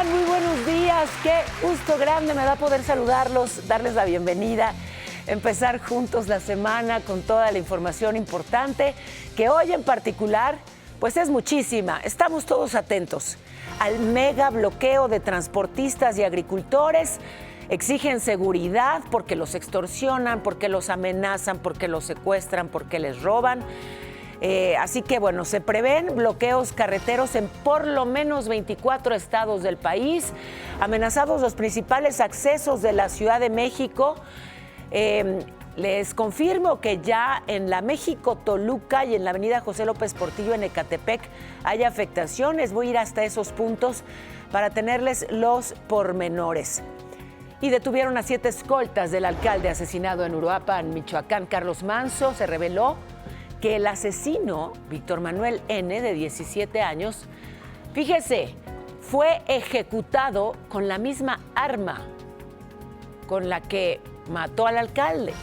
están? Muy buenos días. Qué gusto grande me da poder saludarlos, darles la bienvenida, empezar juntos la semana con toda la información importante, que hoy en particular, pues es muchísima. Estamos todos atentos al mega bloqueo de transportistas y agricultores. Exigen seguridad porque los extorsionan, porque los amenazan, porque los secuestran, porque les roban. Así que, bueno, se prevén bloqueos carreteros en por lo menos 24 estados del país, amenazados los principales accesos de la Ciudad de México. Les confirmo que ya en la México-Toluca y en la avenida José López Portillo en Ecatepec hay afectaciones. Voy a ir hasta esos puntos para tenerles los pormenores. Y detuvieron a 7 escoltas del alcalde asesinado en Uruapan, Michoacán, Carlos Manzo. Se reveló que el asesino, Víctor Manuel N., de 17 años, fíjese, fue ejecutado con la misma arma con la que mató al alcalde.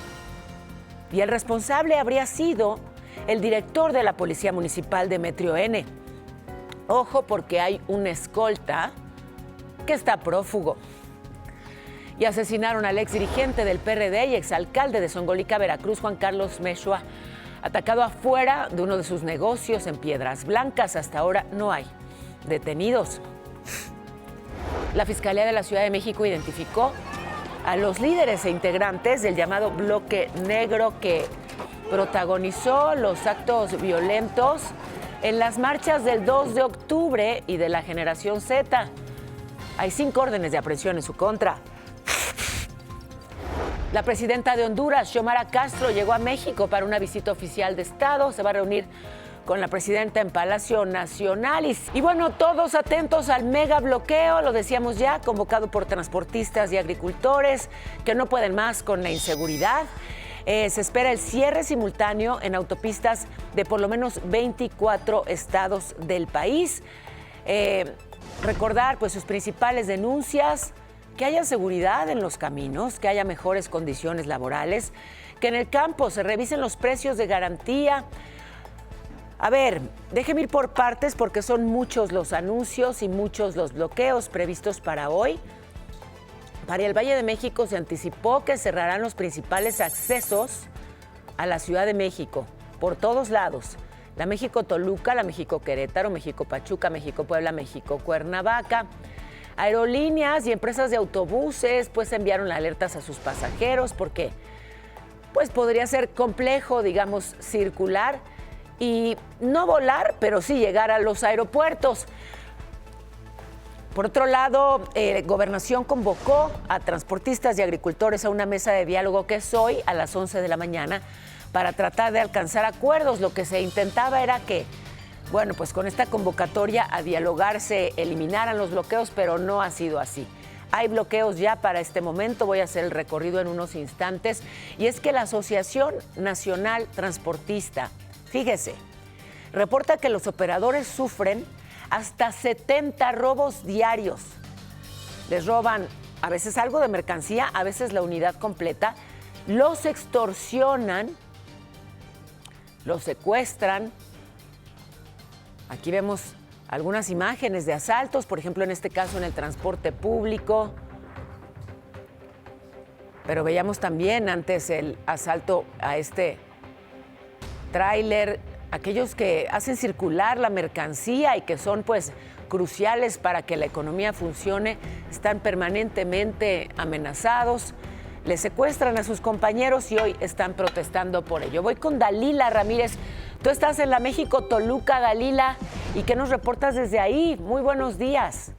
Y el responsable habría sido el director de la Policía Municipal, Demetrio N. Ojo, porque hay un escolta que está prófugo. Y asesinaron al exdirigente del PRD y exalcalde de Zongolica, Veracruz, Juan Carlos Meshua, atacado afuera de uno de sus negocios en Piedras Blancas. Hasta ahora no hay detenidos. La Fiscalía de la Ciudad de México identificó a los líderes e integrantes del llamado Bloque Negro que protagonizó los actos violentos en las marchas del 2 de octubre y de la Generación Z. Hay 5 órdenes de aprehensión en su contra. La presidenta de Honduras, Xiomara Castro, llegó a México para una visita oficial de Estado. Se va a reunir con la presidenta en Palacio Nacional. Y bueno, todos atentos al mega bloqueo, lo decíamos ya, convocado por transportistas y agricultores que no pueden más con la inseguridad. Se espera el cierre simultáneo en autopistas de por lo menos 24 estados del país. Recordar pues sus principales denuncias: que haya seguridad en los caminos, que haya mejores condiciones laborales, que en el campo se revisen los precios de garantía. A ver, déjenme ir por partes porque son muchos los anuncios y muchos los bloqueos previstos para hoy. Para el Valle de México se anticipó que cerrarán los principales accesos a la Ciudad de México por todos lados. La México-Toluca, la México-Querétaro, México-Pachuca, México-Puebla, México-Cuernavaca. Aerolíneas y empresas de autobuses pues enviaron alertas a sus pasajeros porque pues podría ser complejo, digamos, circular y no volar, pero sí llegar a los aeropuertos. Por otro lado, Gobernación convocó a transportistas y agricultores a una mesa de diálogo que es hoy a las 11 de la mañana para tratar de alcanzar acuerdos. Lo que se intentaba era que, bueno, pues con esta convocatoria a dialogar se eliminaran los bloqueos, pero no ha sido así. Hay bloqueos ya para este momento, voy a hacer el recorrido en unos instantes, y es que la Asociación Nacional Transportista, fíjese, reporta que los operadores sufren hasta 70 robos diarios. Les roban a veces algo de mercancía, a veces la unidad completa, los extorsionan, los secuestran. Aquí vemos algunas imágenes de asaltos, por ejemplo, en este caso en el transporte público. Pero veíamos también antes el asalto a este tráiler, aquellos que hacen circular la mercancía y que son pues cruciales para que la economía funcione, están permanentemente amenazados. Les secuestran a sus compañeros y hoy están protestando por ello. Voy con Dalila Ramírez. Tú estás en la México-Toluca, Dalila, ¿y qué nos reportas desde ahí? Muy buenos días.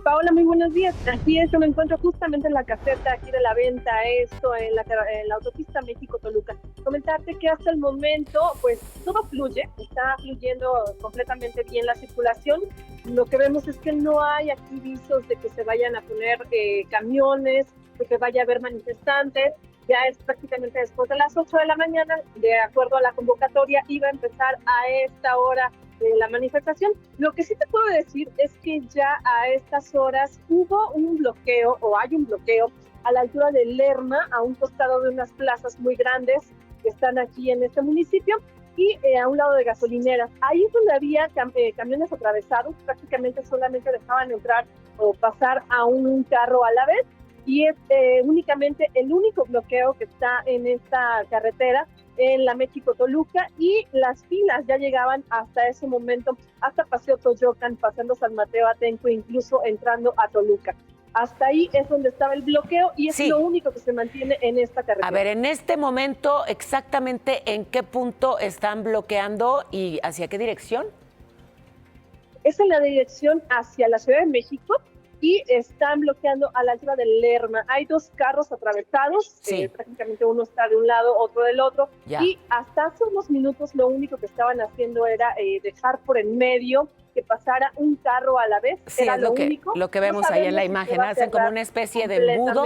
Paola, muy buenos días. Así es, me encuentro justamente en la caseta aquí de la venta, esto en la autopista México-Toluca. Comentarte que hasta el momento, pues todo fluye, está fluyendo completamente bien la circulación. Lo que vemos es que no hay aquí visos de que se vayan a poner camiones, de que vaya a haber manifestantes. Ya es prácticamente después de las 8 de la mañana, de acuerdo a la convocatoria, iba a empezar a esta hora la manifestación. Lo que sí te puedo decir es que ya a estas horas hubo un bloqueo, o hay un bloqueo, a la altura de Lerma, a un costado de unas plazas muy grandes que están aquí en este municipio. y a un lado de gasolineras. Ahí es donde había camiones atravesados, prácticamente solamente dejaban entrar o pasar a un carro a la vez, y es únicamente el único bloqueo que está en esta carretera, en la México-Toluca, y las filas ya llegaban hasta ese momento, hasta Paseo Toyocan, pasando San Mateo Atenco, incluso entrando a Toluca. Hasta ahí es donde estaba el bloqueo y es lo único que se mantiene en esta carretera. A ver, en este momento, exactamente en qué punto están bloqueando y hacia qué dirección. Es en la dirección hacia la Ciudad de México y están bloqueando a la altura del Lerma. Hay dos carros atravesados, prácticamente uno está de un lado, otro del otro, y hasta hace unos minutos lo único que estaban haciendo era dejar por en medio que pasara un carro a la vez. Sí, era es lo que vemos ahí en la imagen, hacen como una especie de embudo.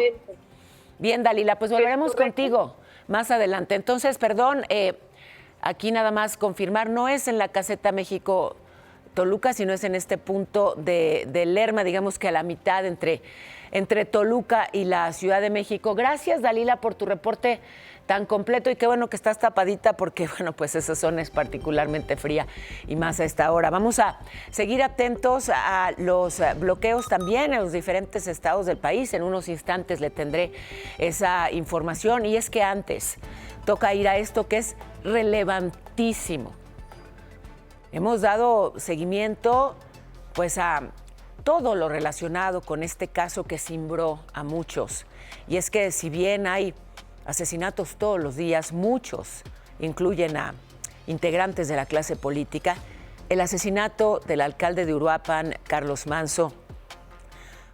Bien, Dalila, pues volveremos contigo más adelante. Entonces, perdón, aquí nada más confirmar, no es en la caseta México Toluca, sino es en este punto de Lerma, digamos que a la mitad entre Toluca y la Ciudad de México. Gracias, Dalila, por tu reporte tan completo y qué bueno que estás tapadita porque, bueno, pues esa zona es particularmente fría y más a esta hora. Vamos a seguir atentos a los bloqueos también en los diferentes estados del país. En unos instantes le tendré esa información y es que antes toca ir a esto que es relevantísimo. Hemos dado seguimiento pues a todo lo relacionado con este caso que cimbró a muchos. Y es que si bien hay asesinatos todos los días, muchos incluyen a integrantes de la clase política, el asesinato del alcalde de Uruapan, Carlos Manzo,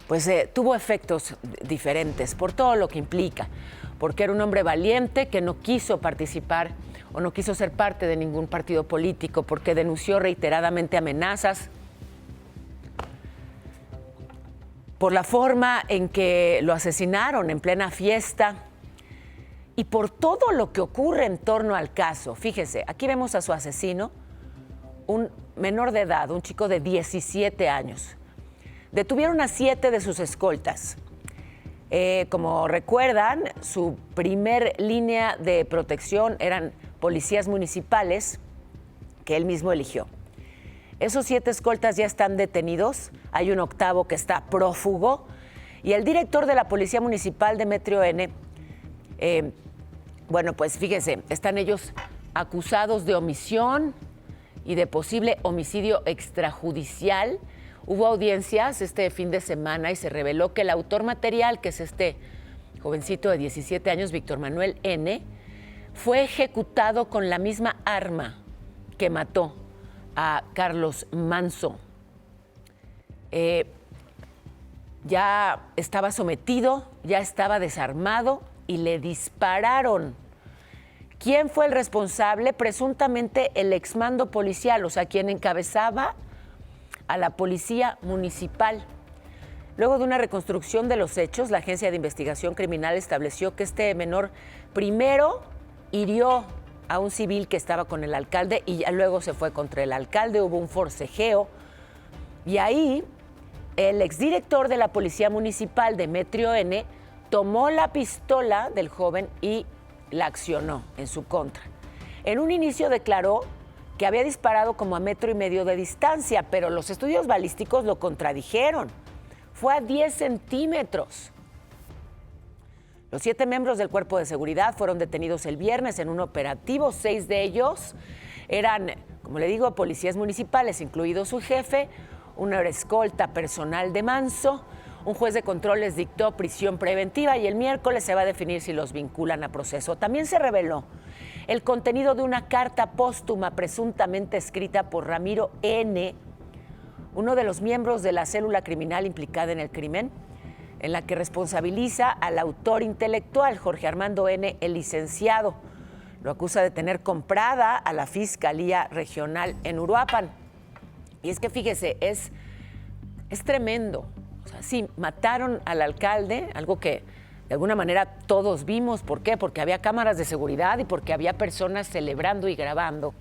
pues tuvo efectos diferentes por todo lo que implica, porque era un hombre valiente que no quiso participar o no quiso ser parte de ningún partido político, porque denunció reiteradamente amenazas por la forma en que lo asesinaron en plena fiesta y por todo lo que ocurre en torno al caso. Fíjese, aquí vemos a su asesino, un menor de edad, un chico de 17 años. Detuvieron a 7 de sus escoltas. Como recuerdan, su primer línea de protección eran policías municipales que él mismo eligió. Esos 7 escoltas ya están detenidos, hay un octavo que está prófugo y el director de la Policía Municipal, Demetrio N., bueno, pues fíjese, están ellos acusados de omisión y de posible homicidio extrajudicial. Hubo audiencias este fin de semana y se reveló que el autor material, que es este jovencito de 17 años, Víctor Manuel N., fue ejecutado con la misma arma que mató a Carlos Manzo. Ya estaba sometido, ya estaba desarmado y le dispararon. ¿Quién fue el responsable? Presuntamente el exmando policial, o sea, quien encabezaba a la policía municipal. Luego de una reconstrucción de los hechos, la Agencia de Investigación Criminal estableció que este menor primero hirió a un civil que estaba con el alcalde y ya luego se fue contra el alcalde, hubo un forcejeo y ahí el exdirector de la Policía Municipal, Demetrio N., tomó la pistola del joven y la accionó en su contra. En un inicio declaró que había disparado como a 1,5 metros de distancia, pero los estudios balísticos lo contradijeron. Fue a 10 centímetros. Los 7 miembros del Cuerpo de Seguridad fueron detenidos el viernes en un operativo. 6 de ellos eran, como le digo, policías municipales, incluido su jefe, una escolta personal de Manzo. Un juez de control les dictó prisión preventiva y el miércoles se va a definir si los vinculan a proceso. También se reveló el contenido de una carta póstuma presuntamente escrita por Ramiro N., uno de los miembros de la célula criminal implicada en el crimen, en la que responsabiliza al autor intelectual, Jorge Armando N., el licenciado. Lo acusa de tener comprada a la Fiscalía Regional en Uruapan. Y es que fíjese, es tremendo. O sea, sí, mataron al alcalde, algo que de alguna manera todos vimos. ¿Por qué? Porque había cámaras de seguridad y porque había personas celebrando y grabando.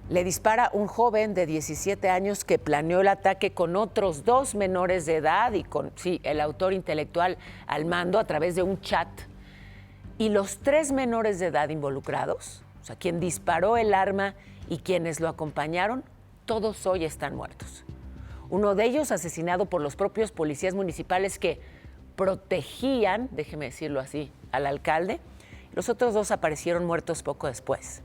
Le dispara un joven de 17 años que planeó el ataque con otros 2 menores de edad y con el autor intelectual al mando a través de un chat. Y los 3 menores de edad involucrados o sea, quien disparó el arma y quienes lo acompañaron, todos hoy están muertos. Uno de ellos asesinado por los propios policías municipales que protegían, déjeme decirlo así, al alcalde. Los otros dos aparecieron muertos poco después,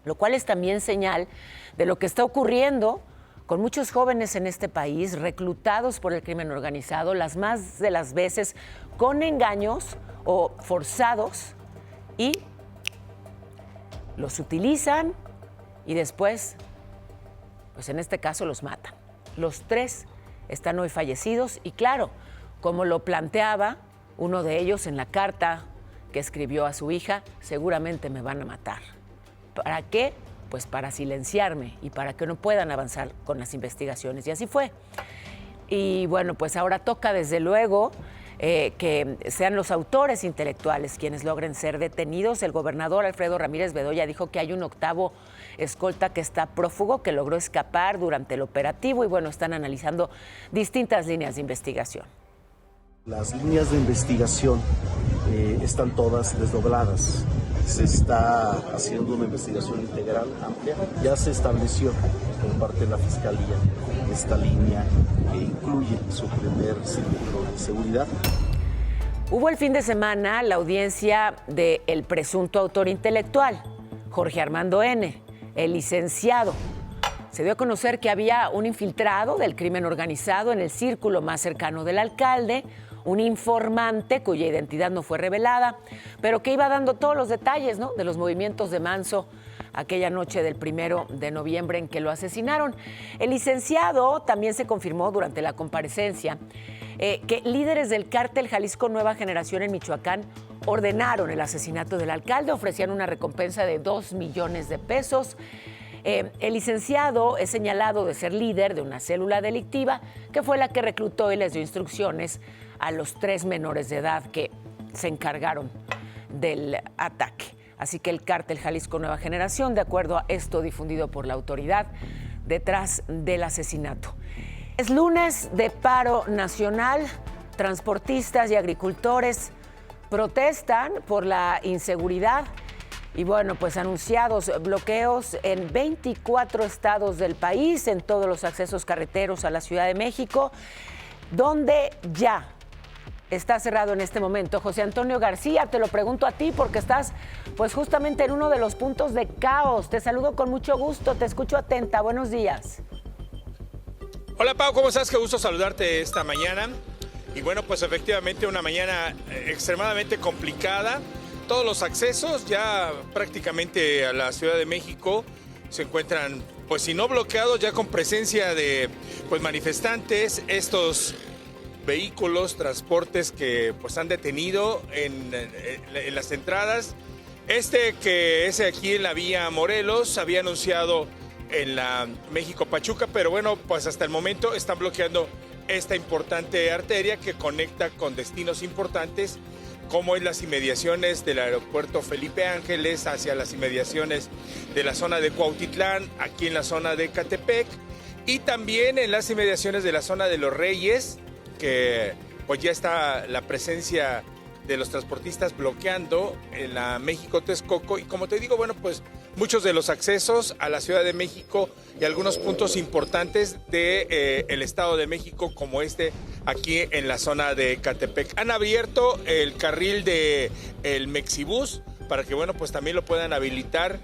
lo cual es también señal de lo que está ocurriendo con muchos jóvenes en este país, reclutados por el crimen organizado, las más de las veces con engaños o forzados, y los utilizan y después, pues en este caso, los matan. Los tres están hoy fallecidos y claro, como lo planteaba uno de ellos en la carta que escribió a su hija, seguramente me van a matar. ¿Para qué? Pues para silenciarme y para que no puedan avanzar con las investigaciones. Y así fue. Y bueno, pues ahora toca desde luego que sean los autores intelectuales quienes logren ser detenidos. El gobernador Alfredo Ramírez Bedoya dijo que hay un octavo escolta que está prófugo, que logró escapar durante el operativo y bueno, están analizando distintas líneas de investigación. Las líneas de investigación están todas desdobladas. Se está haciendo una investigación integral, amplia. Ya se estableció por parte de la Fiscalía esta línea que incluye su primer círculo de seguridad. Hubo el fin de semana la audiencia del presunto autor intelectual, Jorge Armando N., el licenciado. Se dio a conocer que había un infiltrado del crimen organizado en el círculo más cercano del alcalde, un informante cuya identidad no fue revelada, pero que iba dando todos los detalles, ¿no?, de los movimientos de Manso aquella noche del 1 de noviembre en que lo asesinaron. El licenciado también se confirmó durante la comparecencia que líderes del cártel Jalisco Nueva Generación en Michoacán ordenaron el asesinato del alcalde, ofrecían una recompensa de 2 millones de pesos. El licenciado es señalado de ser líder de una célula delictiva que fue la que reclutó y les dio instrucciones a los 3 menores de edad que se encargaron del ataque. Así que el cártel Jalisco Nueva Generación, de acuerdo a esto difundido por la autoridad, detrás del asesinato. Es lunes de paro nacional. Transportistas y agricultores protestan por la inseguridad y bueno, pues anunciados bloqueos en 24 estados del país, en todos los accesos carreteros a la Ciudad de México, donde ya está cerrado en este momento. José Antonio García, te lo pregunto a ti porque estás pues justamente en uno de los puntos de caos. Te saludo con mucho gusto, te escucho atenta. Buenos días. Hola Pau, ¿cómo estás? Qué gusto saludarte esta mañana. Y bueno, pues efectivamente una mañana extremadamente complicada. Todos los accesos ya prácticamente a la Ciudad de México se encuentran, pues si no bloqueados, ya con presencia de pues manifestantes, estos vehículos, transportes que pues han detenido en las entradas. Que es aquí en la vía Morelos, había anunciado en la México-Pachuca, pero bueno, pues hasta el momento están bloqueando esta importante arteria que conecta con destinos importantes, como es las inmediaciones del aeropuerto Felipe Ángeles hacia las inmediaciones de la zona de Cuautitlán, aquí en la zona de Ecatepec, y también en las inmediaciones de la zona de Los Reyes, que pues ya está la presencia de los transportistas bloqueando en la México-Texcoco. Y como te digo, bueno, pues muchos de los accesos a la Ciudad de México y algunos puntos importantes de el Estado de México, como aquí en la zona de Ecatepec. Han abierto el carril de el Mexibús para que, bueno, pues también lo puedan habilitar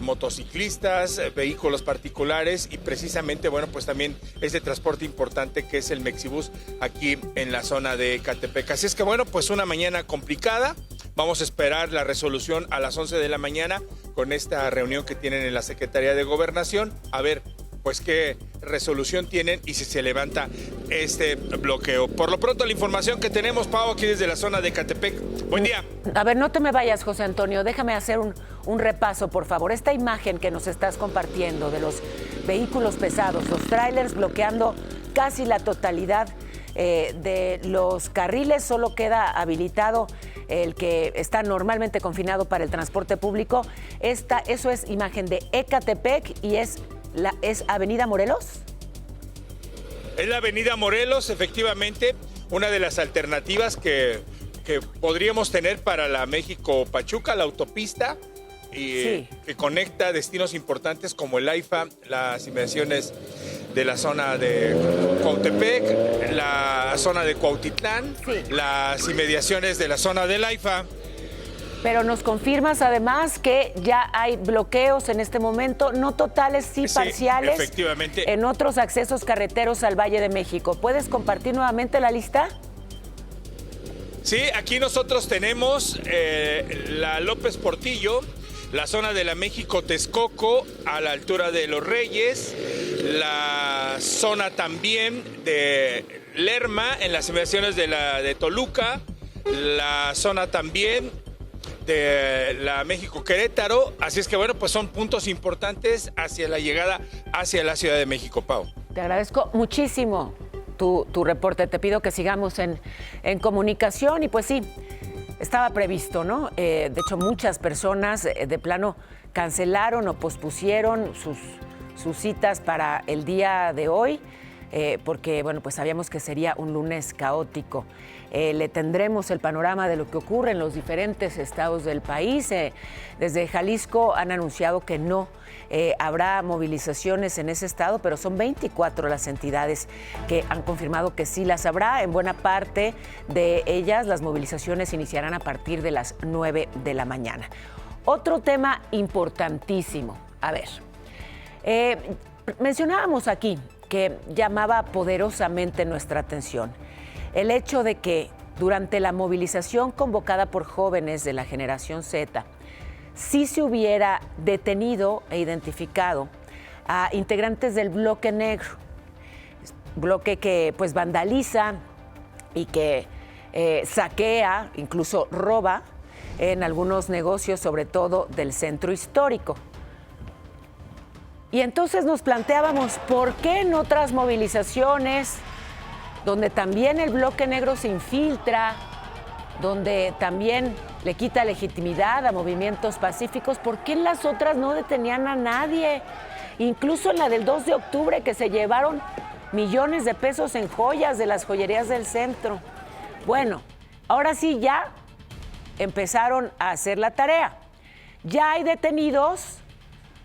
motociclistas, vehículos particulares y precisamente, bueno, pues también este transporte importante que es el Mexibús aquí en la zona de Ecatepec. Así es que, bueno, pues una mañana complicada. Vamos a esperar la resolución a las 11 de la mañana con esta reunión que tienen en la Secretaría de Gobernación. A ver, pues qué resolución tienen y si se levanta este bloqueo. Por lo pronto, la información que tenemos, Pau, aquí desde la zona de Ecatepec. Buen día. A ver, no te me vayas, José Antonio. Déjame hacer un repaso, por favor. Esta imagen que nos estás compartiendo de los vehículos pesados, los trailers bloqueando casi la totalidad de los carriles, solo queda habilitado el que está normalmente confinado para el transporte público. Eso es imagen de Ecatepec y ¿es Avenida Morelos? Es la Avenida Morelos, efectivamente, una de las alternativas que podríamos tener para la México-Pachuca, la autopista. Sí. que conecta destinos importantes como el AIFA, las inmediaciones de la zona de Cuautepec, la zona de Cuautitlán, Sí. las inmediaciones de la zona del AIFA. Pero nos confirmas además que ya hay bloqueos en este momento, no totales, sí Sí, parciales, efectivamente. en otros accesos carreteros al Valle de México. ¿Puedes compartir nuevamente la lista? Sí, aquí nosotros tenemos la López Portillo, la zona de la México-Texcoco a la altura de Los Reyes, la zona también de Lerma en las inmediaciones de Toluca, la zona también de la México-Querétaro. Así es que bueno, pues son puntos importantes hacia la llegada hacia la Ciudad de México, Pau. Te agradezco muchísimo tu reporte. Te pido que sigamos en comunicación y pues sí, estaba previsto, ¿no? De hecho, muchas personas de plano cancelaron o pospusieron sus citas para el día de hoy porque, bueno, pues sabíamos que sería un lunes caótico. Le tendremos el panorama de lo que ocurre en los diferentes estados del país. Desde Jalisco han anunciado que no habrá movilizaciones en ese estado, pero son 24 las entidades que han confirmado que sí las habrá. En buena parte de ellas las movilizaciones iniciarán a partir de las 9 de la mañana. Otro tema importantísimo. A ver, mencionábamos aquí que llamaba poderosamente nuestra atención el hecho de que durante la movilización convocada por jóvenes de la generación Z, sí se hubiera detenido e identificado a integrantes del Bloque Negro, bloque que pues vandaliza y que saquea, incluso roba en algunos negocios, sobre todo del centro histórico. Y entonces nos planteábamos, ¿por qué en otras movilizaciones donde también el Bloque Negro se infiltra, donde también le quita legitimidad a movimientos pacíficos, por qué en las otras no detenían a nadie? Incluso en la del 2 de octubre, que se llevaron millones de pesos en joyas de las joyerías del centro. Bueno, ahora sí ya empezaron a hacer la tarea. Ya hay detenidos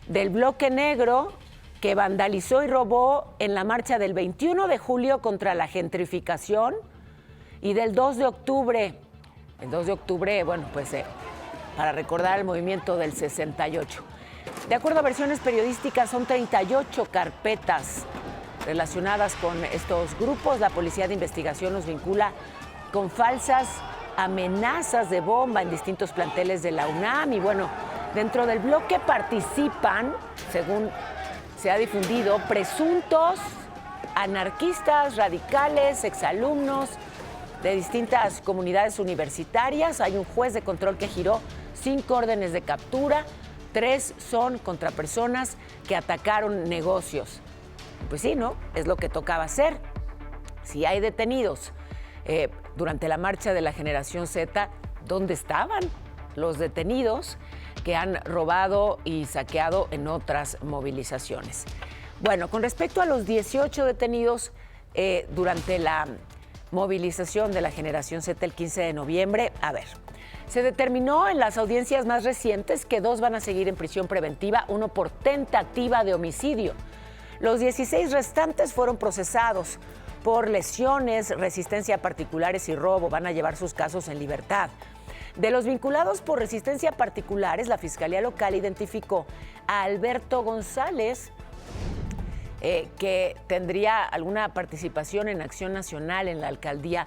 del Bloque Negro que vandalizó y robó en la marcha del 21 de julio contra la gentrificación y del 2 de octubre. El 2 de octubre, bueno, pues para recordar el movimiento del 68. De acuerdo a versiones periodísticas, son 38 carpetas relacionadas con estos grupos. La Policía de Investigación los vincula con falsas amenazas de bomba en distintos planteles de la UNAM. Y bueno, dentro del bloque participan, según se ha difundido, presuntos anarquistas, radicales, exalumnos de distintas comunidades universitarias. Hay un juez de control que giró 5 órdenes de captura. 3 son contra personas que atacaron negocios. Pues sí, ¿no? Es lo que tocaba hacer. Si hay detenidos durante la marcha de la generación Z, ¿dónde estaban los detenidos que han robado y saqueado en otras movilizaciones? Bueno, con respecto a los 18 detenidos durante la movilización de la generación Z el 15 de noviembre, a ver, se determinó en las audiencias más recientes que 2 van a seguir en prisión preventiva, 1 por tentativa de homicidio. Los 16 restantes fueron procesados por lesiones, resistencia a particulares y robo. Van a llevar sus casos en libertad. De los vinculados por resistencia a particulares, la Fiscalía Local identificó a Alberto González, que tendría alguna participación en Acción Nacional en la alcaldía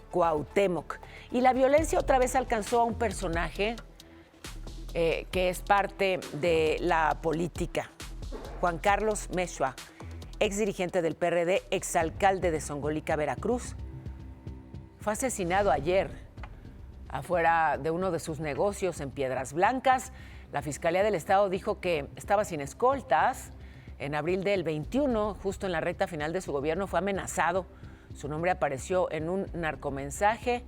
Cuauhtémoc. Y la violencia otra vez alcanzó a un personaje que es parte de la política, Juan Carlos Meshua, ex dirigente del PRD, exalcalde de Zongolica, Veracruz. Fue asesinado ayer afuera de uno de sus negocios en Piedras Blancas. La Fiscalía del Estado dijo que estaba sin escoltas. En abril del 21, justo en la recta final de su gobierno, fue amenazado. Su nombre apareció en un narcomensaje.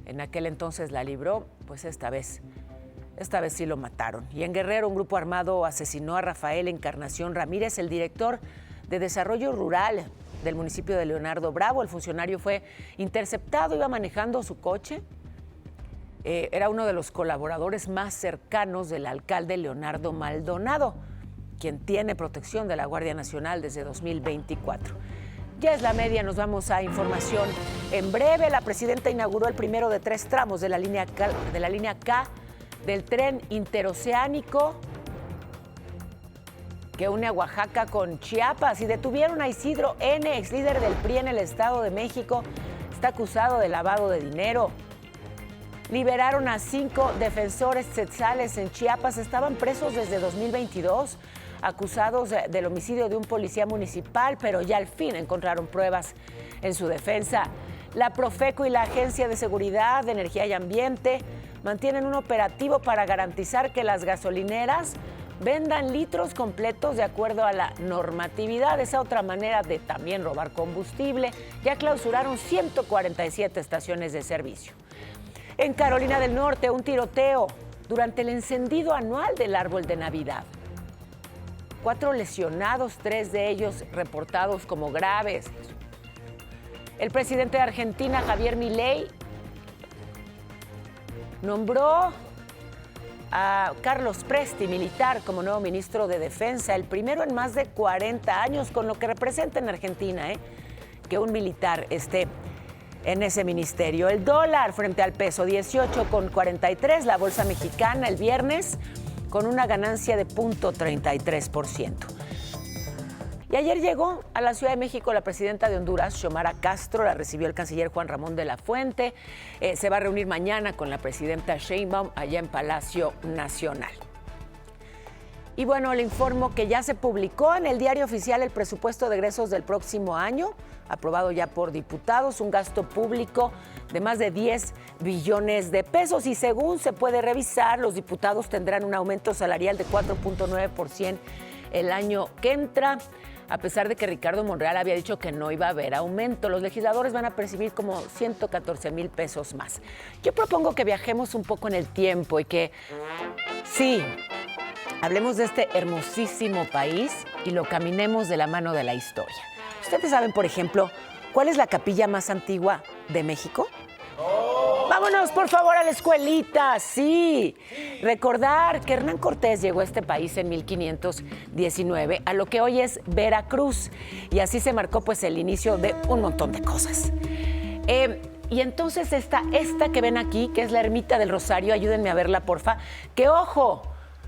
En aquel entonces la libró, pues esta vez sí lo mataron. Y en Guerrero, un grupo armado asesinó a Rafael Encarnación Ramírez, el director de Desarrollo Rural del municipio de Leonardo Bravo. El funcionario fue interceptado, iba manejando su coche era uno de los colaboradores más cercanos del alcalde Leonardo Maldonado, quien tiene protección de la Guardia Nacional desde 2024. Ya es la media, nos vamos a información. En breve, la presidenta inauguró el primero de 3 tramos de la línea K del tren interoceánico que une a Oaxaca con Chiapas, y detuvieron a Isidro N., ex líder del PRI en el Estado de México. Está acusado de lavado de dinero. Liberaron a 5 defensores tzetzales en Chiapas. Estaban presos desde 2022, acusados del homicidio de un policía municipal, pero ya al fin encontraron pruebas en su defensa. La Profeco y la Agencia de Seguridad de Energía y Ambiente mantienen un operativo para garantizar que las gasolineras vendan litros completos de acuerdo a la normatividad. Esa otra manera de también robar combustible. Ya clausuraron 147 estaciones de servicio. En Carolina del Norte, un tiroteo durante el encendido anual del árbol de Navidad. 4 lesionados, 3 de ellos reportados como graves. El presidente de Argentina, Javier Milei, nombró a Carlos Presti, militar, como nuevo ministro de Defensa, el primero en más de 40 años, con lo que representa en Argentina, que un militar esté en ese ministerio. El dólar frente al peso, 18,43, la bolsa mexicana el viernes con una ganancia de 0.33%. Y ayer llegó a la Ciudad de México la presidenta de Honduras, Xiomara Castro, la recibió el canciller Juan Ramón de la Fuente. Se va a reunir mañana con la presidenta Sheinbaum allá en Palacio Nacional. Y bueno, le informo que ya se publicó en el Diario Oficial el presupuesto de egresos del próximo año, aprobado ya por diputados, un gasto público de más de 10 billones de pesos, y según se puede revisar, los diputados tendrán un aumento salarial de 4.9% el año que entra. A pesar de que Ricardo Monreal había dicho que no iba a haber aumento, los legisladores van a percibir como 114,000 pesos más. Yo propongo que viajemos un poco en el tiempo y que, sí, hablemos de este hermosísimo país y lo caminemos de la mano de la historia. ¿Ustedes saben, por ejemplo, cuál es la capilla más antigua de México? Vámonos, por favor, a la escuelita, sí. Recordar que Hernán Cortés llegó a este país en 1519, a lo que hoy es Veracruz, y así se marcó pues el inicio de un montón de cosas. Y entonces esta que ven aquí, que es la Ermita del Rosario, ayúdenme a verla, porfa, que ojo,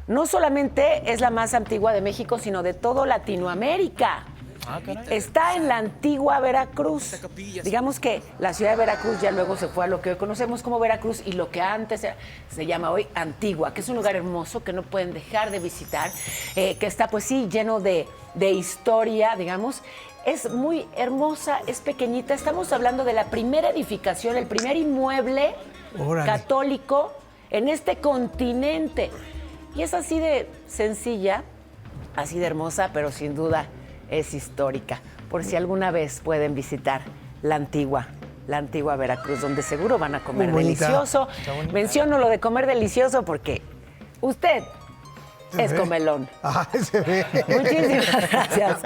no solamente es la más antigua de México, sino de todo Latinoamérica. Está en la antigua Veracruz. Digamos que la ciudad de Veracruz ya luego se fue a lo que hoy conocemos como Veracruz, y lo que antes se llama hoy Antigua, que es un lugar hermoso que no pueden dejar de visitar, que está pues sí lleno de historia, digamos. Es muy hermosa, es pequeñita. Estamos hablando de la primera edificación, el primer inmueble católico en este continente. Y es así de sencilla, así de hermosa, pero sin duda es histórica, por si alguna vez pueden visitar la antigua Veracruz, donde seguro van a comer delicioso. Menciono lo de comer delicioso porque usted es comelón. Se ve. Muchísimas gracias.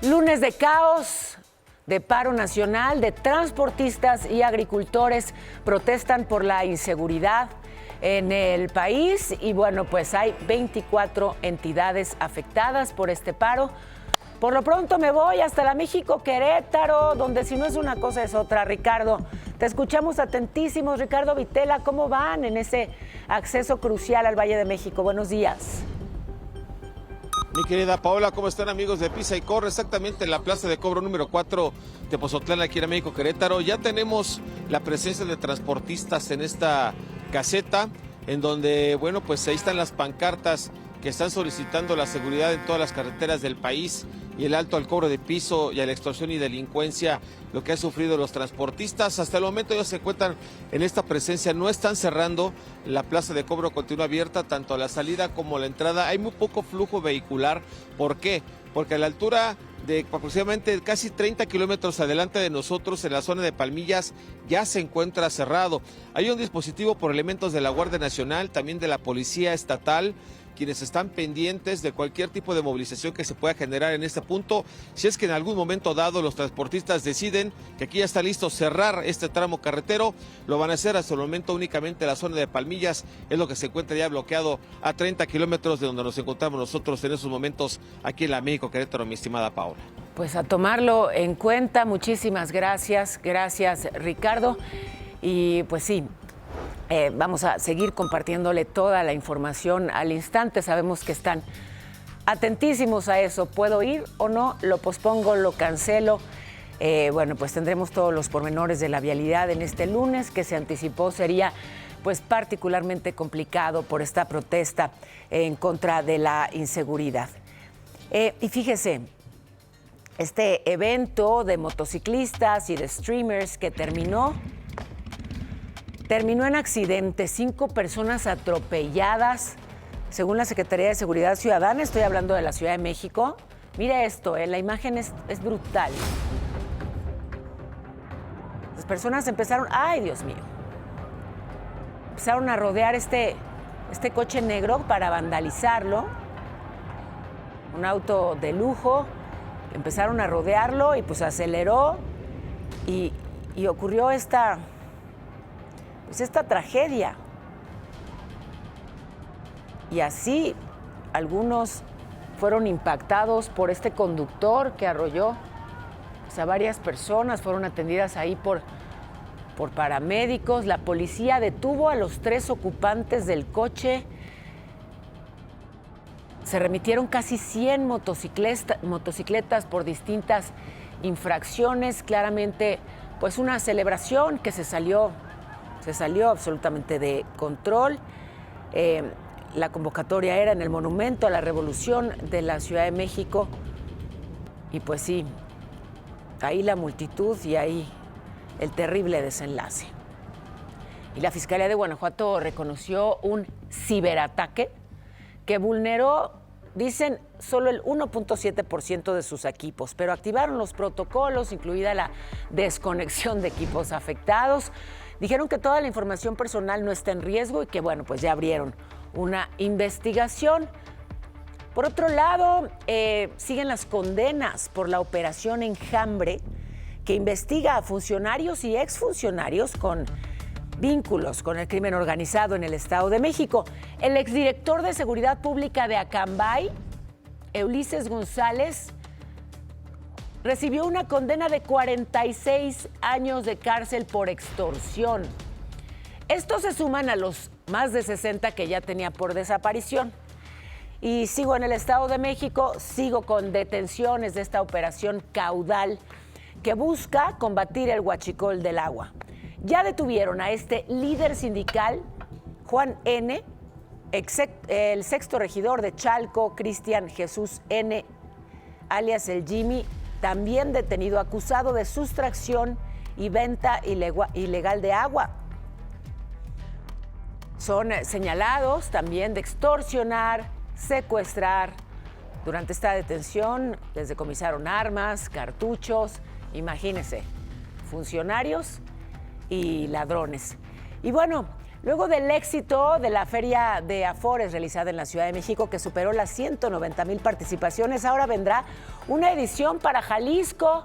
Lunes de caos, de paro nacional, de transportistas y agricultores protestan por la inseguridad en el país, y bueno, pues hay 24 entidades afectadas por este paro. Por lo pronto me voy hasta la México Querétaro, donde si no es una cosa es otra. Ricardo, te escuchamos atentísimos. Ricardo Vitela, ¿cómo van en ese acceso crucial al Valle de México? Buenos días. Mi querida Paola, ¿cómo están, amigos de Pisa y Corre? Exactamente en la plaza de cobro número 4 de Pozotlán, aquí en México Querétaro. Ya tenemos la presencia de transportistas en esta caseta, en donde, bueno, pues ahí están las pancartas que están solicitando la seguridad en todas las carreteras del país y el alto al cobro de piso y a la extorsión y delincuencia, lo que han sufrido los transportistas. Hasta el momento ellos se encuentran en esta presencia, no están cerrando, la plaza de cobro continúa abierta, tanto a la salida como a la entrada. Hay muy poco flujo vehicular. ¿Por qué? Porque a la altura de aproximadamente casi 30 kilómetros adelante de nosotros, en la zona de Palmillas, ya se encuentra cerrado. Hay un dispositivo por elementos de la Guardia Nacional, también de la Policía Estatal, quienes están pendientes de cualquier tipo de movilización que se pueda generar en este punto. Si es que en algún momento dado los transportistas deciden que aquí ya está listo cerrar este tramo carretero, lo van a hacer. Hasta el momento únicamente la zona de Palmillas es lo que se encuentra ya bloqueado a 30 kilómetros de donde nos encontramos nosotros en esos momentos aquí en la México Querétaro, mi estimada Paola. Pues a tomarlo en cuenta. Muchísimas gracias. Gracias, Ricardo. Y pues sí, vamos a seguir compartiéndole toda la información al instante. Sabemos que están atentísimos a eso. ¿Puedo ir o no? ¿Lo pospongo? ¿Lo cancelo? Bueno, pues tendremos todos los pormenores de la vialidad en este lunes, que se anticipó sería pues particularmente complicado por esta protesta en contra de la inseguridad. Y fíjese, este evento de motociclistas y de streamers que terminó en accidente, 5 personas atropelladas, según la Secretaría de Seguridad Ciudadana. Estoy hablando de la Ciudad de México. Mire esto, la imagen es brutal. Las personas empezaron, ¡ay, Dios mío! Empezaron a rodear este coche negro para vandalizarlo. Un auto de lujo. Empezaron a rodearlo y pues aceleró y ocurrió esta tragedia. Y así algunos fueron impactados por este conductor que arrolló. O sea, varias personas fueron atendidas ahí por paramédicos. La policía detuvo a los 3 ocupantes del coche. Se remitieron casi 100 motocicletas por distintas infracciones. Claramente, pues una celebración que se salió absolutamente de control. La convocatoria era en el Monumento a la Revolución de la Ciudad de México. Y pues sí, ahí la multitud y ahí el terrible desenlace. Y la Fiscalía de Guanajuato reconoció un ciberataque que vulneró, dicen, solo el 1.7% de sus equipos, pero activaron los protocolos, incluida la desconexión de equipos afectados. Dijeron que toda la información personal no está en riesgo y que, bueno, pues ya abrieron una investigación. Por otro lado, siguen las condenas por la operación Enjambre, que investiga a funcionarios y exfuncionarios con vínculos con el crimen organizado en el Estado de México. El exdirector de Seguridad Pública de Acambay, Ulises González, recibió una condena de 46 años de cárcel por extorsión. Estos se suman a los más de 60 que ya tenía por desaparición. Y sigo en el Estado de México, sigo con detenciones de esta operación Caudal que busca combatir el huachicol del agua. Ya detuvieron a este líder sindical, Juan N., el sexto regidor de Chalco, Cristian Jesús N., alias el Jimmy, también detenido, acusado de sustracción y venta ilegal de agua. Son señalados también de extorsionar, secuestrar. Durante esta detención les decomisaron armas, cartuchos, imagínense, funcionarios y ladrones. Y bueno, luego del éxito de la Feria de Afores realizada en la Ciudad de México, que superó las 190,000 participaciones, ahora vendrá una edición para Jalisco,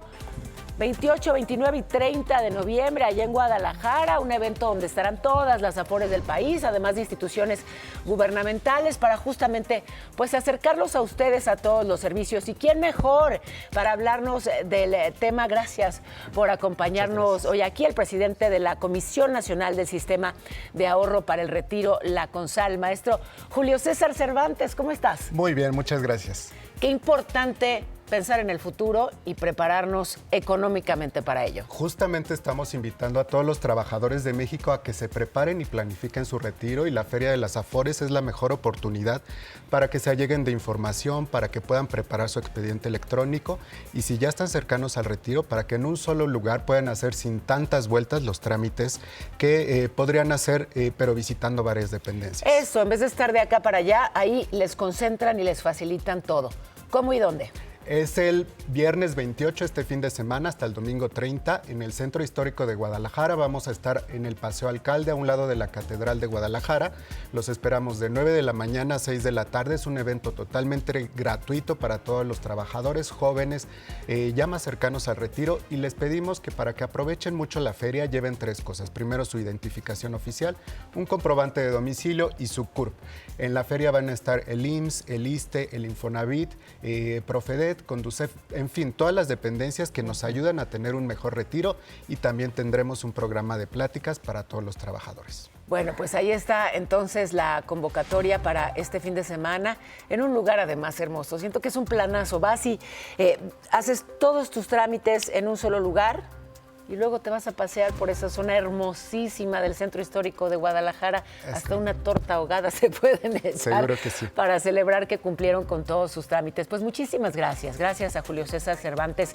28, 29 y 30 de noviembre, allá en Guadalajara, un evento donde estarán todas las Afores del país, además de instituciones gubernamentales, para justamente pues acercarlos a ustedes a todos los servicios. ¿Y quién mejor para hablarnos del tema? Gracias por acompañarnos hoy aquí, el presidente de la Comisión Nacional del Sistema de Ahorro para el Retiro, la CONSAL, maestro Julio César Cervantes. ¿Cómo estás? Muy bien, muchas gracias. Qué importante pensar en el futuro y prepararnos económicamente para ello. Justamente estamos invitando a todos los trabajadores de México a que se preparen y planifiquen su retiro, y la Feria de las Afores es la mejor oportunidad para que se alleguen de información, para que puedan preparar su expediente electrónico, y si ya están cercanos al retiro, para que en un solo lugar puedan hacer sin tantas vueltas los trámites que podrían hacer, pero visitando varias dependencias. Eso, en vez de estar de acá para allá, ahí les concentran y les facilitan todo. ¿Cómo y dónde? Es el viernes 28, este fin de semana, hasta el domingo 30, en el Centro Histórico de Guadalajara. Vamos a estar en el Paseo Alcalde, a un lado de la Catedral de Guadalajara. Los esperamos de 9 de la mañana a 6 de la tarde. Es un evento totalmente gratuito para todos los trabajadores, jóvenes, ya más cercanos al retiro. Y les pedimos que para que aprovechen mucho la feria, lleven 3 cosas. Primero, su identificación oficial, un comprobante de domicilio y su CURP. En la feria van a estar el IMSS, el ISSSTE, el Infonavit, Profedet, Conducef, en fin, todas las dependencias que nos ayudan a tener un mejor retiro, y también tendremos un programa de pláticas para todos los trabajadores. Bueno, pues ahí está entonces la convocatoria para este fin de semana, en un lugar además hermoso. Siento que es un planazo. Vas y haces todos tus trámites en un solo lugar y luego te vas a pasear por esa zona hermosísima del Centro Histórico de Guadalajara. Hasta una torta ahogada se pueden echar. Seguro que sí. Para celebrar que cumplieron con todos sus trámites. Pues muchísimas gracias. Gracias a Julio César Cervantes,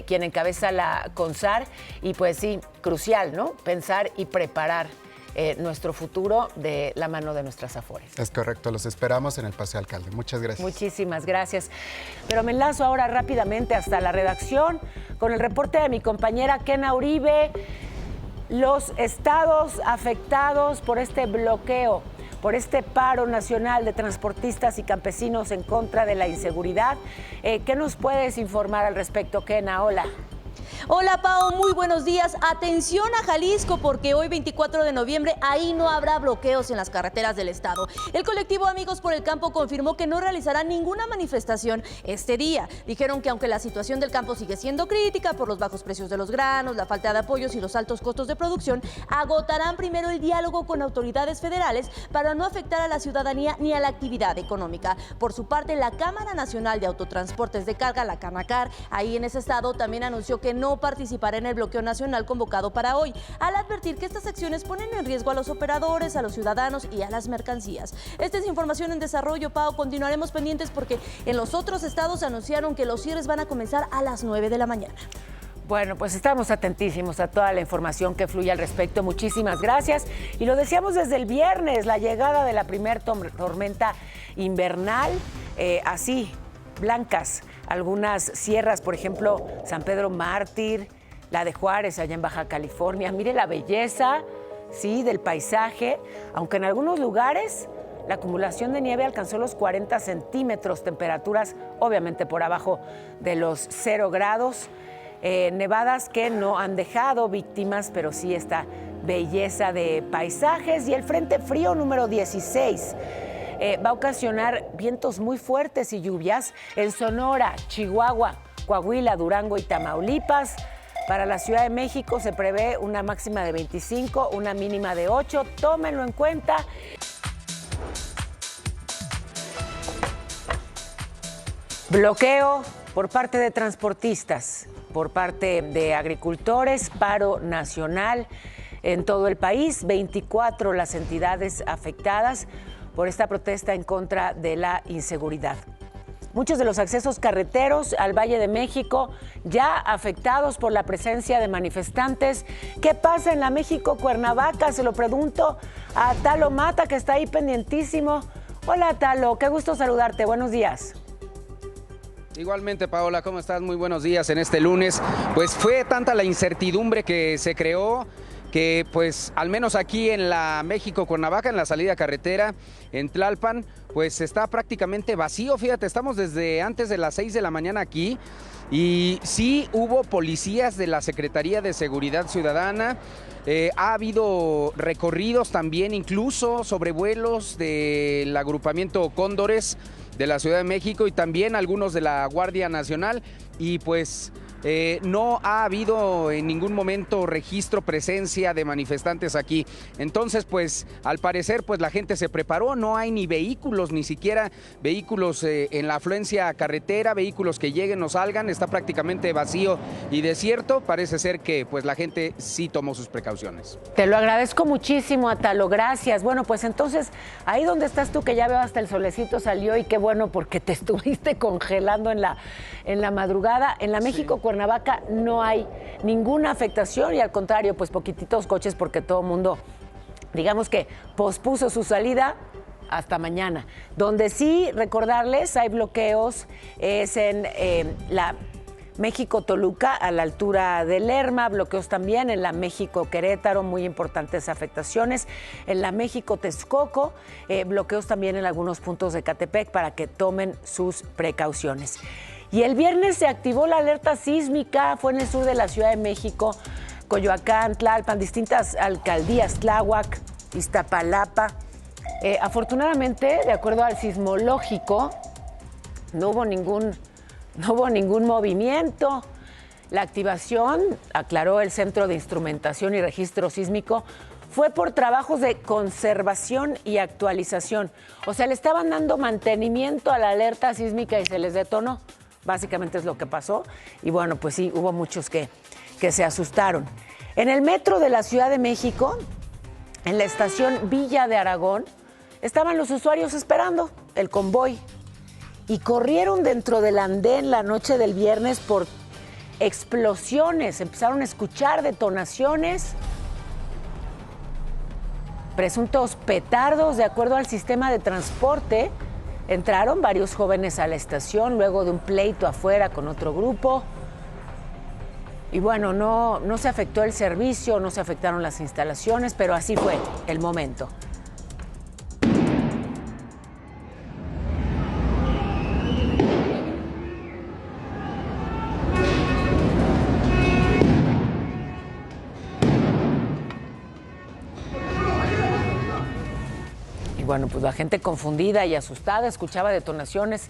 quien encabeza la CONSAR. Y pues sí, crucial, ¿no? Pensar y preparar nuestro futuro de la mano de nuestras Afores. Es correcto, los esperamos en el Paseo Alcalde. Muchas gracias. Muchísimas gracias. Pero me enlazo ahora rápidamente hasta la redacción con el reporte de mi compañera Kena Uribe. Los estados afectados por este bloqueo, por este paro nacional de transportistas y campesinos en contra de la inseguridad. ¿Qué nos puedes informar al respecto, Kena? Hola. Hola Pao, muy buenos días. Atención a Jalisco porque hoy 24 de noviembre ahí no habrá bloqueos en las carreteras del estado. El colectivo Amigos por el Campo confirmó que no realizará ninguna manifestación este día. Dijeron que aunque la situación del campo sigue siendo crítica por los bajos precios de los granos, la falta de apoyos y los altos costos de producción, agotarán primero el diálogo con autoridades federales para no afectar a la ciudadanía ni a la actividad económica. Por su parte, la Cámara Nacional de Autotransportes de Carga, la Canacar, ahí en ese estado también anunció que no participará en el bloqueo nacional convocado para hoy, al advertir que estas acciones ponen en riesgo a los operadores, a los ciudadanos y a las mercancías. Esta es información en desarrollo, Pau. Continuaremos pendientes porque en los otros estados anunciaron que los cierres van a comenzar a las 9 de la mañana. Bueno, pues estamos atentísimos a toda la información que fluye al respecto. Muchísimas gracias. Y lo decíamos desde el viernes, la llegada de la primer tormenta invernal, así, blancas. Algunas sierras, por ejemplo, San Pedro Mártir, la de Juárez, allá en Baja California. Mire la belleza, sí, del paisaje, aunque en algunos lugares la acumulación de nieve alcanzó los 40 centímetros, temperaturas obviamente por abajo de los 0 grados. Nevadas que no han dejado víctimas, pero sí esta belleza de paisajes. Y el Frente Frío número 16 va a ocasionar vientos muy fuertes y lluvias en Sonora, Chihuahua, Coahuila, Durango y Tamaulipas. Para la Ciudad de México se prevé una máxima de 25, una mínima de 8. Tómenlo en cuenta. Bloqueo por parte de transportistas, por parte de agricultores, paro nacional en todo el país. 24 las entidades afectadas por esta protesta en contra de la inseguridad. Muchos de los accesos carreteros al Valle de México ya afectados por la presencia de manifestantes. ¿Qué pasa en la México-Cuernavaca? Se lo pregunto a Talo Mata, que está ahí pendientísimo. Hola, Talo, qué gusto saludarte. Buenos días. Igualmente, Paola, ¿cómo estás? Muy buenos días en este lunes. Pues fue tanta la incertidumbre que se creó que pues al menos aquí en la México-Cuernavaca, en la salida carretera, en Tlalpan, pues está prácticamente vacío. Fíjate, estamos desde antes de las 6 de la mañana aquí y sí hubo policías de la Secretaría de Seguridad Ciudadana. Ha habido recorridos también, incluso sobrevuelos del agrupamiento Cóndores de la Ciudad de México y también algunos de la Guardia Nacional y pues no ha habido en ningún momento registro, presencia de manifestantes aquí. Entonces, pues, al parecer, pues la gente se preparó, no hay ni vehículos, ni siquiera vehículos en la afluencia carretera, vehículos que lleguen o salgan, está prácticamente vacío y desierto. Parece ser que, pues, la gente sí tomó sus precauciones. Te lo agradezco muchísimo, Atalo, gracias. Bueno, pues entonces, ahí donde estás tú, que ya veo hasta el solecito salió y qué bueno porque te estuviste congelando en la madrugada. En la México-Cuernavaca no hay ninguna afectación y al contrario, pues poquititos coches porque todo el mundo, digamos que pospuso su salida hasta mañana. Donde sí, recordarles, hay bloqueos, es en la México-Toluca, a la altura de Lerma, bloqueos también en la México-Querétaro, muy importantes afectaciones, en la México-Texcoco, bloqueos también en algunos puntos de Catepec para que tomen sus precauciones. Y el viernes se activó la alerta sísmica, fue en el sur de la Ciudad de México, Coyoacán, Tlalpan, distintas alcaldías, Tláhuac, Iztapalapa. Afortunadamente, de acuerdo al sismológico, no hubo ningún movimiento. La activación, aclaró el Centro de Instrumentación y Registro Sísmico, fue por trabajos de conservación y actualización. O sea, le estaban dando mantenimiento a la alerta sísmica y se les detonó. Básicamente es lo que pasó. Y bueno, pues sí, hubo muchos que se asustaron. En el metro de la Ciudad de México, en la estación Villa de Aragón, estaban los usuarios esperando el convoy y corrieron dentro del andén la noche del viernes por explosiones. Empezaron a escuchar detonaciones, presuntos petardos. De acuerdo al sistema de transporte, entraron varios jóvenes a la estación luego de un pleito afuera con otro grupo. Y bueno, no se afectó el servicio, no se afectaron las instalaciones, pero así fue el momento. Y bueno, pues la gente confundida y asustada escuchaba detonaciones.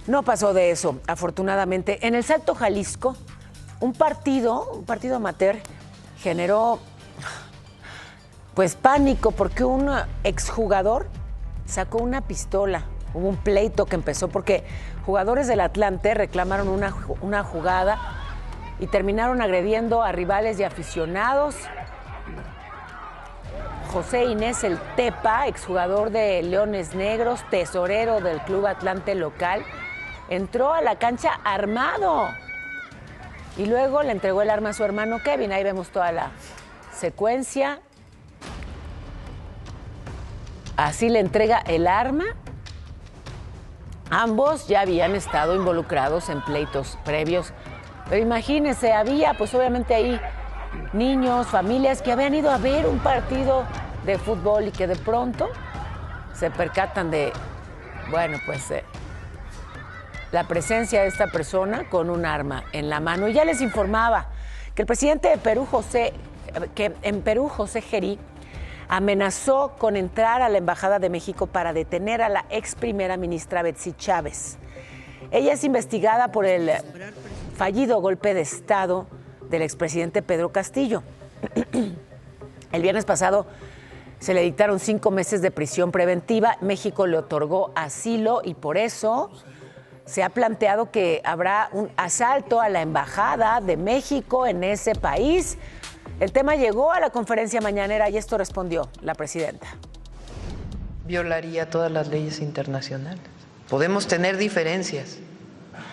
No pasó de eso, afortunadamente. En el Salto Jalisco, un partido amateur generó pues pánico porque un exjugador sacó una pistola. Hubo un pleito que empezó porque jugadores del Atlante reclamaron una jugada y terminaron agrediendo a rivales y aficionados. José Inés El Tepa, exjugador de Leones Negros, tesorero del Club Atlante local, entró a la cancha armado y luego le entregó el arma a su hermano Kevin. Ahí vemos toda la secuencia. Así le entrega el arma. Ambos ya habían estado involucrados en pleitos previos. Pero imagínense, había pues obviamente ahí niños, familias que habían ido a ver un partido de fútbol y que de pronto se percatan de, bueno, pues la presencia de esta persona con un arma en la mano. Y ya les informaba que el presidente de Perú, José Gerí, amenazó con entrar a la Embajada de México para detener a la ex primera ministra Betsy Chávez. Ella es investigada por el fallido golpe de Estado del expresidente Pedro Castillo. El viernes pasado se le dictaron 5 meses de prisión preventiva. México le otorgó asilo y por eso se ha planteado que habrá un asalto a la Embajada de México en ese país. El tema llegó a la conferencia mañanera y esto respondió la presidenta. Violaría todas las leyes internacionales. Podemos tener diferencias,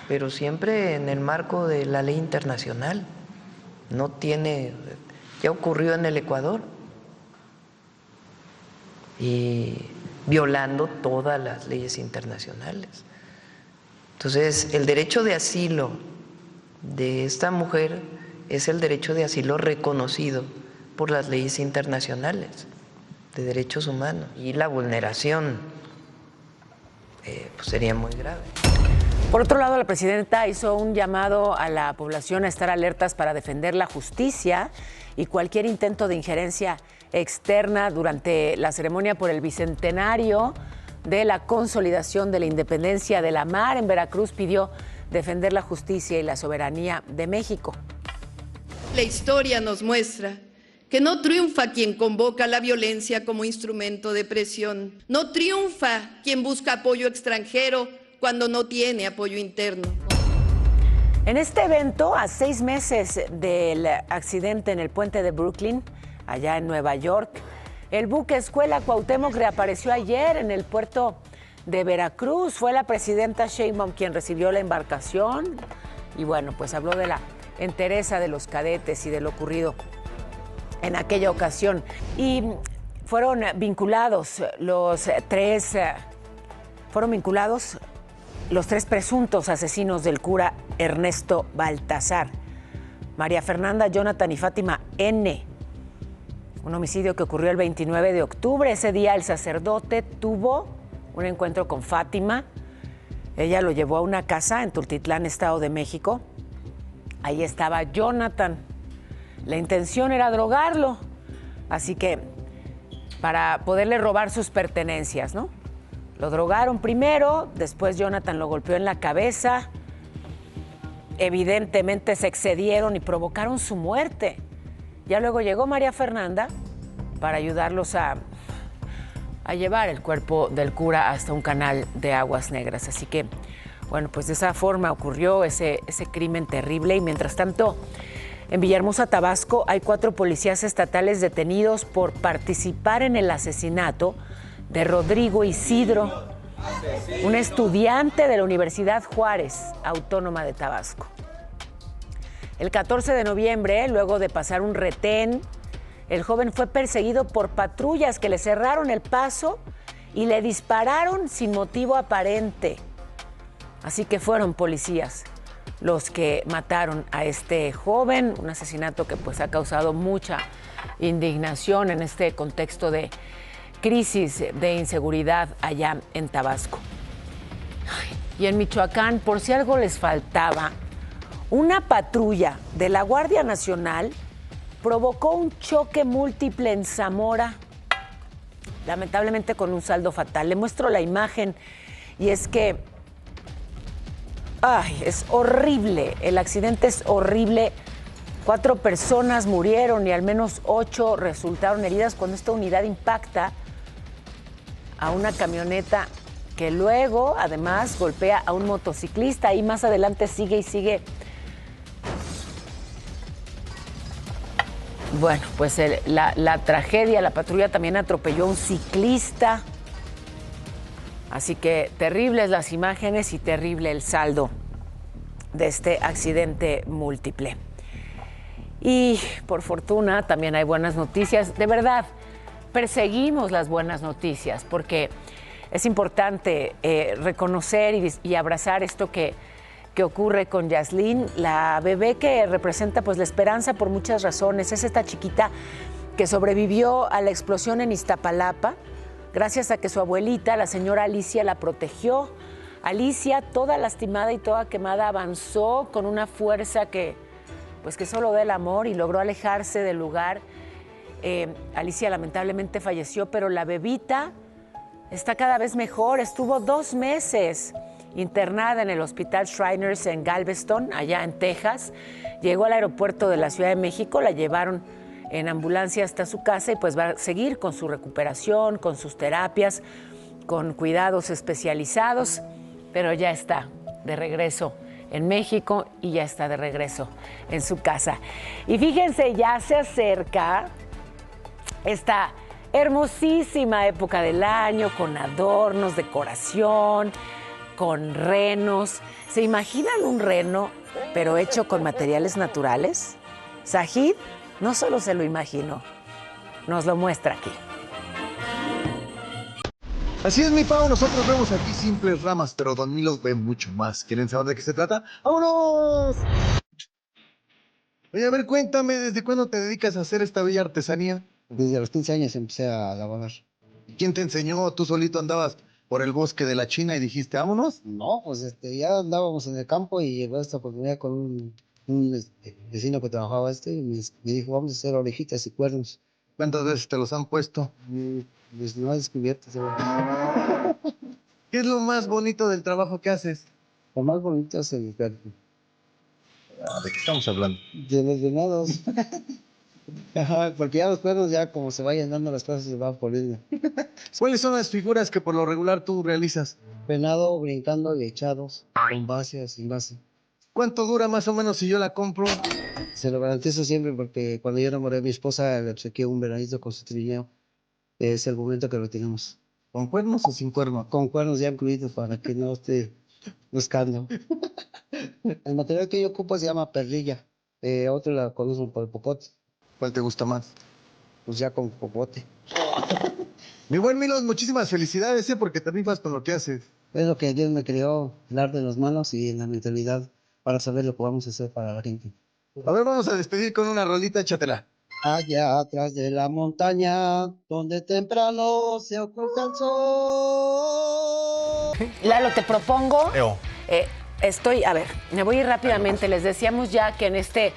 pero siempre en el marco de la ley internacional. No tiene, ya ocurrió en el Ecuador, y violando todas las leyes internacionales. Entonces, el derecho de asilo de esta mujer es el derecho de asilo reconocido por las leyes internacionales de derechos humanos, y la vulneración pues sería muy grave. Por otro lado, la presidenta hizo un llamado a la población a estar alertas para defender la justicia y cualquier intento de injerencia externa durante la ceremonia por el bicentenario de la consolidación de la independencia de la mar en Veracruz. Pidió defender la justicia y la soberanía de México. La historia nos muestra que no triunfa quien convoca la violencia como instrumento de presión. No triunfa quien busca apoyo extranjero cuando no tiene apoyo interno. En este evento, a 6 meses del accidente en el puente de Brooklyn, allá en Nueva York, el buque escuela Cuauhtémoc reapareció ayer en el puerto de Veracruz. Fue la presidenta Sheinbaum quien recibió la embarcación y bueno, pues habló de la entereza de los cadetes y de lo ocurrido en aquella ocasión. Y fueron vinculados los tres presuntos asesinos del cura Ernesto Baltasar, María Fernanda, Jonathan y Fátima N. Un homicidio que ocurrió el 29 de octubre. Ese día el sacerdote tuvo un encuentro con Fátima. Ella lo llevó a una casa en Tultitlán, Estado de México. Ahí estaba Jonathan. La intención era drogarlo, así que para poderle robar sus pertenencias, ¿no? Lo drogaron primero, después Jonathan lo golpeó en la cabeza. Evidentemente se excedieron y provocaron su muerte. Ya luego llegó María Fernanda para ayudarlos a llevar el cuerpo del cura hasta un canal de aguas negras. Así que, bueno, pues de esa forma ocurrió ese crimen terrible. Y mientras tanto, en Villahermosa, Tabasco, hay 4 policías estatales detenidos por participar en el asesinato de Rodrigo Isidro, un estudiante de la Universidad Juárez Autónoma de Tabasco. El 14 de noviembre, luego de pasar un retén, el joven fue perseguido por patrullas que le cerraron el paso y le dispararon sin motivo aparente. Así que fueron policías los que mataron a este joven, un asesinato que pues ha causado mucha indignación en este contexto de crisis de inseguridad allá en Tabasco. Y en Michoacán, por si algo les faltaba, una patrulla de la Guardia Nacional provocó un choque múltiple en Zamora, lamentablemente con un saldo fatal. Le muestro la imagen y es que es horrible, el accidente es horrible. 4 personas murieron y al menos 8 resultaron heridas cuando esta unidad impacta a una camioneta que luego, además, golpea a un motociclista y más adelante sigue y sigue. Bueno, pues la tragedia, la patrulla también atropelló a un ciclista. Así que terribles las imágenes y terrible el saldo de este accidente múltiple. Y por fortuna también hay buenas noticias. De verdad, perseguimos las buenas noticias porque es importante reconocer y abrazar esto que ocurre con Yaslin, la bebé que representa pues la esperanza por muchas razones. Es esta chiquita que sobrevivió a la explosión en Iztapalapa gracias a que su abuelita, la señora Alicia, la protegió. Alicia, toda lastimada y toda quemada, avanzó con una fuerza que solo da el amor y logró alejarse del lugar. Alicia lamentablemente falleció, pero la bebita está cada vez mejor. Estuvo 2 meses internada en el Hospital Shriners en Galveston, allá en Texas. Llegó al aeropuerto de la Ciudad de México, la llevaron en ambulancia hasta su casa y pues va a seguir con su recuperación, con sus terapias, con cuidados especializados, pero ya está de regreso en México y ya está de regreso en su casa. Y fíjense, ya se acerca esta hermosísima época del año con adornos, decoración, con renos. ¿Se imaginan un reno, pero hecho con materiales naturales? Sajid no solo se lo imaginó, nos lo muestra aquí. Así es, mi Pau, nosotros vemos aquí simples ramas, pero Don Milos ve mucho más. ¿Quieren saber de qué se trata? ¡Vámonos! Oye, a ver, cuéntame, ¿desde cuándo te dedicas a hacer esta bella artesanía? Desde los 15 años empecé a lavar. ¿Quién te enseñó? ¿Tú solito andabas por el bosque de la China y dijiste, vámonos? No, pues ya andábamos en el campo y llegó esta oportunidad con un vecino que trabajaba y me dijo, vamos a hacer orejitas y cuernos. ¿Cuántas veces te los han puesto? Pues no descubierto. ¿Qué es lo más bonito del trabajo que haces? Lo más bonito es el cuerno. ¿De qué estamos hablando? De los venados. Ajá, porque ya los cuernos, ya como se vayan dando las cosas, se van poniendo. ¿Cuáles son las figuras que por lo regular tú realizas? Venado brincando y echados, con base, sin base. ¿Cuánto dura más o menos si yo la compro? Se lo garantizo siempre porque cuando yo enamoré a mi esposa le obsequié un veranito con su trineo. Es el momento que lo tenemos. ¿Con cuernos o sin cuernos? Con cuernos ya incluidos para que no esté buscando. El material que yo ocupo se llama perrilla. Otro la conocen por el popote. ¿Cuál te gusta más? Pues ya con popote. Mi buen Milos, muchísimas felicidades, porque también vas con lo que haces. Es lo que Dios me creó, el arte de las manos y la mentalidad para saber lo que vamos a hacer para la gente. A ver, vamos a despedir con una rolita, échatela. Allá atrás de la montaña, donde temprano se oculta el sol. Lalo, te propongo. A ver, me voy a ir rápidamente. Les decíamos ya que en este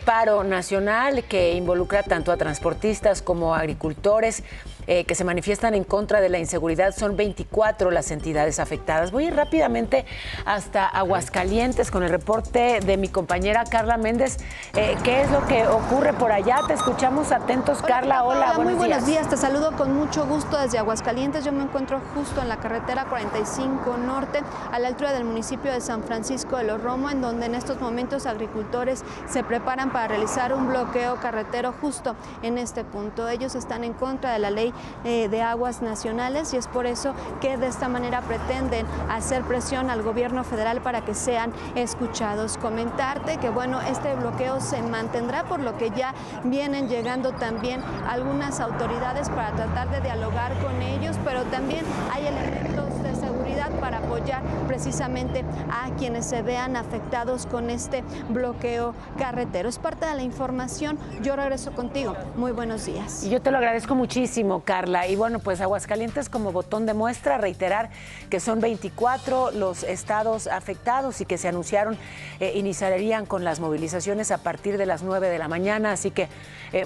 paro nacional que involucra tanto a transportistas como a agricultores que se manifiestan en contra de la inseguridad, son 24 las entidades afectadas. Voy a ir rápidamente hasta Aguascalientes con el reporte de mi compañera Carla Méndez. ¿Qué es lo que ocurre por allá? Te escuchamos atentos, Carla. Hola, muy buenos días. Te saludo con mucho gusto desde Aguascalientes. Yo me encuentro justo en la carretera 45 Norte, a la altura del municipio de San Francisco de los Romo, en donde en estos momentos agricultores se preparan para realizar un bloqueo carretero justo en este punto. Ellos están en contra de la ley de aguas nacionales y es por eso que de esta manera pretenden hacer presión al gobierno federal para que sean escuchados. Comentarte que bueno, este bloqueo se mantendrá, por lo que ya vienen llegando también algunas autoridades para tratar de dialogar con ellos, pero también hay elementos de seguridad para apoyar precisamente a quienes se vean afectados con este bloqueo carretero. Es parte de la información. Yo regreso contigo. Muy buenos días. Y yo te lo agradezco muchísimo, Carla. Y bueno, pues Aguascalientes como botón de muestra, reiterar que son 24 los estados afectados y que se anunciaron iniciarían con las movilizaciones a partir de las 9 de la mañana, así que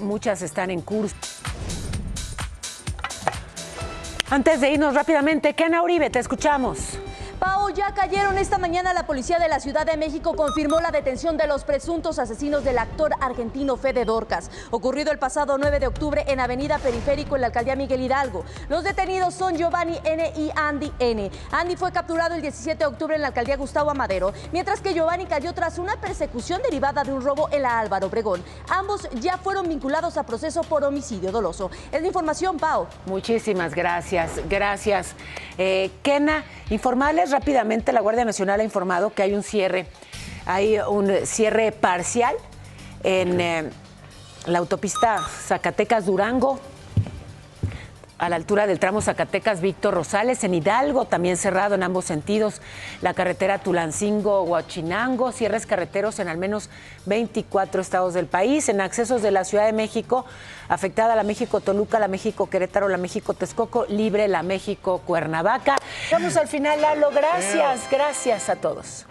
muchas están en curso. Antes de irnos rápidamente, Kena Uribe, te escuchamos. Pau, ya cayeron esta mañana. La policía de la Ciudad de México confirmó la detención de los presuntos asesinos del actor argentino Fede Dorcas, ocurrido el pasado 9 de octubre en Avenida Periférico en la alcaldía Miguel Hidalgo. Los detenidos son Giovanni N. y Andy N. Andy fue capturado el 17 de octubre en la alcaldía Gustavo Amadero, mientras que Giovanni cayó tras una persecución derivada de un robo en la Álvaro Obregón. Ambos ya fueron vinculados a proceso por homicidio doloso. Es la información, Pau. Muchísimas gracias. Gracias. Kena, informarles rápidamente, la Guardia Nacional ha informado que hay un cierre parcial en la autopista Zacatecas-Durango, a la altura del tramo Zacatecas-Víctor Rosales. En Hidalgo también cerrado en ambos sentidos la carretera Tulancingo-Huachinango, cierres carreteros en al menos 24 estados del país. En accesos de la Ciudad de México, afectada la México-Toluca, la México-Querétaro, la México-Texcoco, libre la México-Cuernavaca. Vamos al final, Lalo. Gracias a todos.